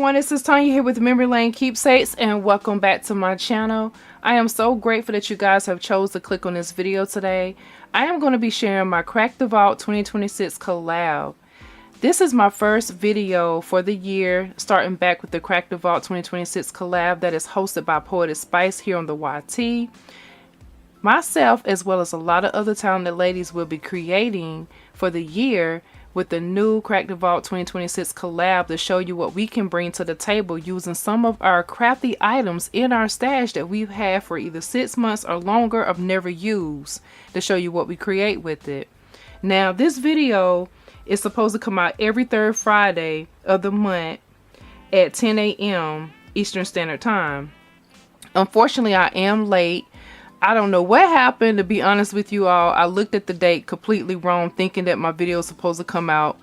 everyone, this is Tanya here with Memory Lane Keepsakes, and welcome back to my channel. I am so grateful that you guys have chose to click on this video today. I am going to be sharing my Crack the Vault 2026 collab. This is my first video for the year, starting back with the Crack the Vault 2026 collab that is hosted by Poetspice here on the YT. Myself, as well as a lot of other talented ladies, will be creating for the year with the new Crack the Vault 2026 collab to show you what we can bring to the table using some of our crafty items in our stash that we've had for either 6 months or longer of never used, to show you what we create with it. Now, this video is supposed to come out every third Friday of the month at 10 a.m. Eastern Standard Time. Unfortunately, I am late. I don't know what happened, to be honest with you all. I looked at the date completely wrong, thinking that my video was supposed to come out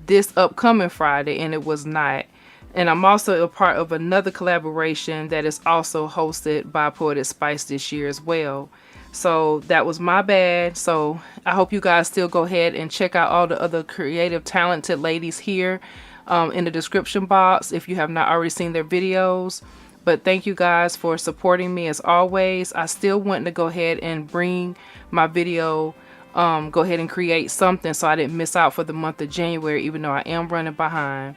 this upcoming Friday, and it was not. And I'm also a part of another collaboration that is also hosted by Poetspice this year as well. So that was my bad. So I hope you guys still go ahead and check out all the other creative, talented ladies here in the description box if you have not already seen their videos. But thank you guys for supporting me as always. I still want to go ahead and bring my video, go ahead and create something so I didn't miss out for the month of January, even though I am running behind.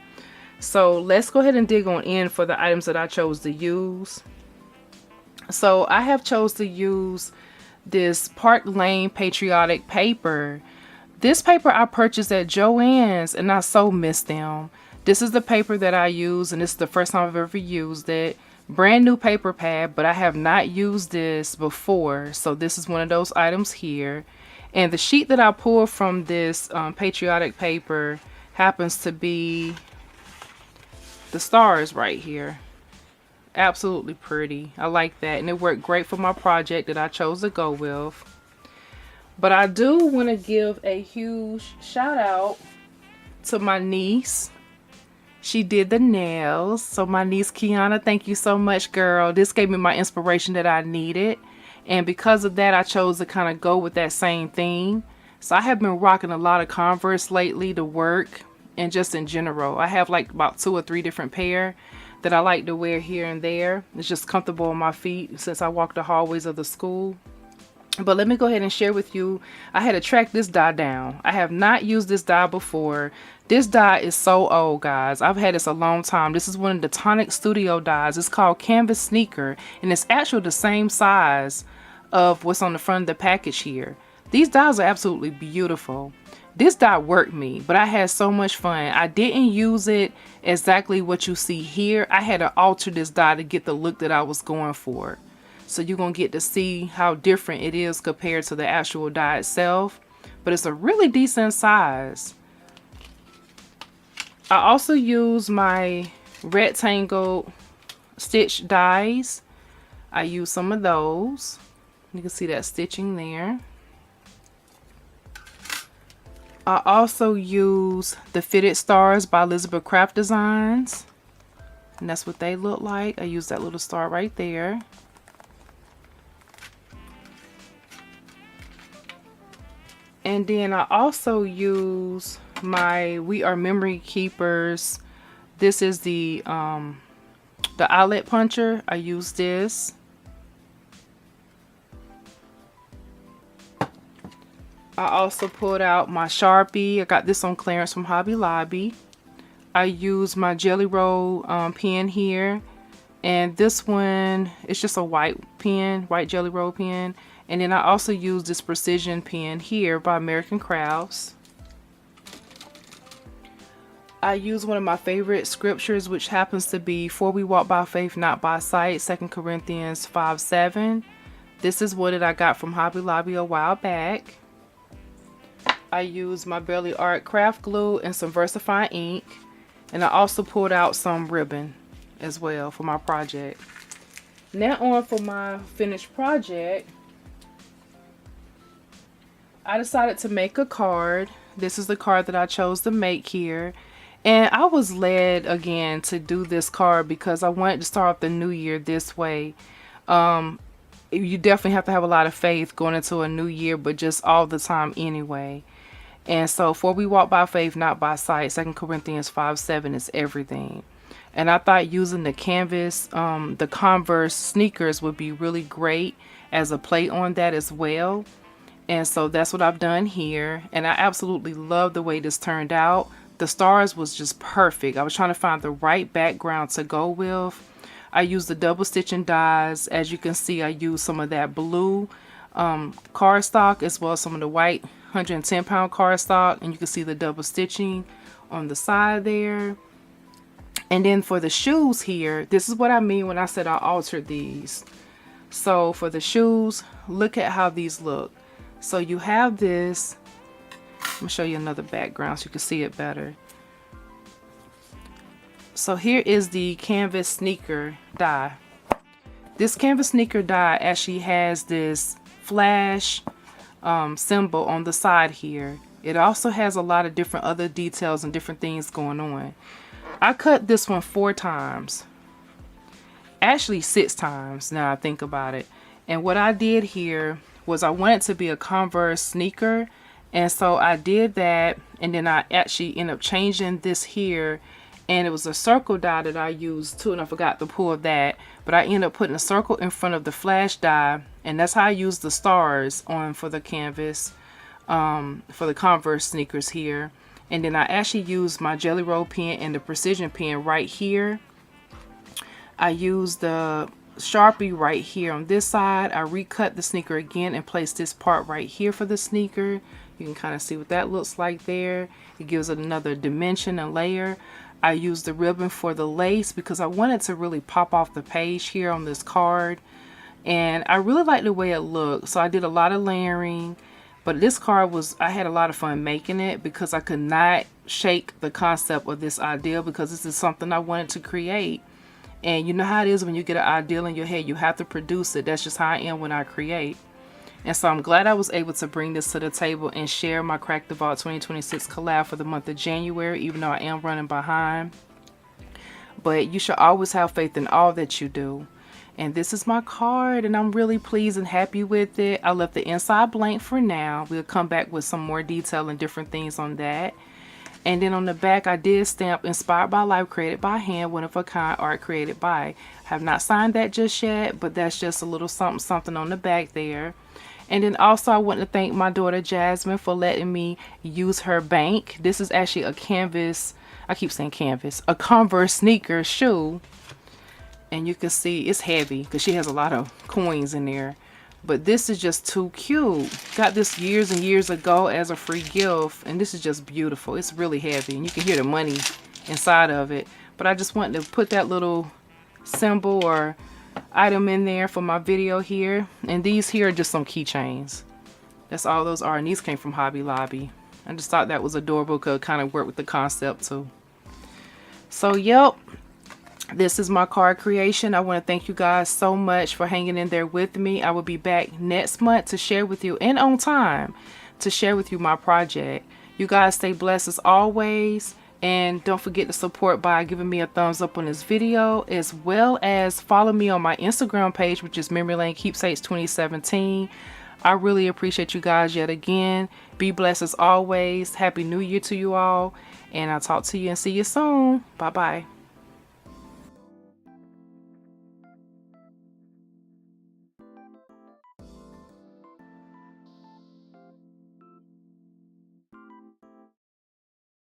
So let's go ahead and dig on in for the items that I chose to use. So I have chose to use this Park Lane Patriotic paper. This paper I purchased at Joann's and I so miss them. This is the paper that I use, and this is the first time I've ever used it. Brand new paper pad, but I have not used this before, so this is one of those items here. And the sheet that I pulled from this patriotic paper happens to be the stars right here. Absolutely pretty. I like that, and it worked great for my project that I chose to go with. But I do want to give a huge shout out to my niece. She did the nails. So my niece Kiana, thank you so much, girl. This gave me my inspiration that I needed. And because of that, I chose to kind of go with that same theme. So I have been rocking a lot of Converse lately to work and just in general. I have like about 2 or 3 different pair that I like to wear here and there. It's just comfortable on my feet since I walk the hallways of the school. But let me go ahead and share with you, I had to track this dye down. I have not used this dye before. This dye is so old, guys. I've had this a long time. This is one of the Tonic Studio dyes. It's called Canvas Sneaker, and it's actually the same size of what's on the front of the package here. These dyes are absolutely beautiful. This dye worked me, but I had so much fun. I didn't use it exactly what you see here. I had to alter this dye to get the look that I was going for. So you're going to get to see how different it is compared to the actual dye itself. But it's a really decent size. I also use my rectangle stitch dies. I use some of those. You can see that stitching there. I also use the Fitted Stars by Elizabeth Craft Designs. And that's what they look like. I use that little star right there. And then I also use my We Are Memory Keepers. This is the eyelet puncher. I use this. I also pulled out my Sharpie. I got this on clearance from Hobby Lobby. I use my Jelly Roll pen here. And this one, it's just a white pen, white Jelly Roll pen. And then I also use this precision pen here by American Crafts. I use one of my favorite scriptures, which happens to be For We Walk by Faith, Not by Sight, 2 Corinthians 5:7. This is what I got from Hobby Lobby a while back. I use my Barely Art craft glue and some VersaFine ink. And I also pulled out some ribbon as well for my project. Now on for my finished project. I decided to make a card. This is the card that I chose to make here. And I was led again to do this card because I wanted to start off the new year this way. You definitely have to have a lot of faith going into a new year, but just all the time anyway. And so, for we walk by faith, not by sight, 2 Corinthians 5:7 is everything. And I thought using the canvas, the Converse sneakers would be really great as a play on that as well. And so that's what I've done here. And I absolutely love the way this turned out. The stars was just perfect. I was trying to find the right background to go with. I used the double stitching dies. As you can see, I used some of that blue cardstock as well as some of the white 110-pound cardstock. And you can see the double stitching on the side there. And then for the shoes here, this is what I mean when I said I altered these. So for the shoes, look at how these look. So you have this. I'm gonna show you another background so you can see it better. So here is the canvas sneaker die. This canvas sneaker die actually has this flash symbol on the side here. It also has a lot of different other details and different things going on. I cut this one 4 times. Actually 6 times now I think about it. And what I did here was I wanted to be a Converse sneaker, and so I did that, and then I actually ended up changing this here, and it was a circle die that I used too, and I forgot to pull that, but I ended up putting a circle in front of the flash die, and that's how I used the stars on for the canvas for the Converse sneakers here. And then I actually used my Jelly Roll pen and the precision pen right here. I used the Sharpie right here on this side. I recut the sneaker again and placed this part right here for the sneaker. You can kind of see what that looks like there. It gives it another dimension and layer. I used the ribbon for the lace because I wanted to really pop off the page here on this card. And I really like the way it looked. So I did a lot of layering. But this card was, I had a lot of fun making it because I could not shake the concept of this idea because this is something I wanted to create. And you know how it is when you get an ideal in your head, you have to produce it. That's just how I am when I create. And so I'm glad I was able to bring this to the table and share my Crack the Vault 2026 collab for the month of January, even though I am running behind. But you should always have faith in all that you do. And this is my card, and I'm really pleased and happy with it. I left the inside blank for now. We'll come back with some more detail and different things on that. And then on the back, I did stamp inspired by life, created by hand, one of a kind, art created by. I have not signed that just yet, but that's just a little something something on the back there. And then also I want to thank my daughter Jasmine for letting me use her bank. This is actually a canvas, I keep saying canvas, a Converse sneaker shoe. And you can see it's heavy because she has a lot of coins in there. But this is just too cute. Got this years and years ago as a free gift. And this is just beautiful. It's really heavy. And you can hear the money inside of it. But I just wanted to put that little symbol or item in there for my video here. And these here are just some keychains. That's all those are. And these came from Hobby Lobby. I just thought that was adorable. Could kind of work with the concept too. So, yep. This is my card creation. I want to thank you guys so much for hanging in there with me. I will be back next month to share with you, and on time, to share with you my project. You guys stay blessed as always. And don't forget to support by giving me a thumbs up on this video, as well as follow me on my Instagram page, which is Memory Lane Keepsakes 2017. I really appreciate you guys yet again. Be blessed as always. Happy New Year to you all. And I'll talk to you and see you soon. Bye-bye.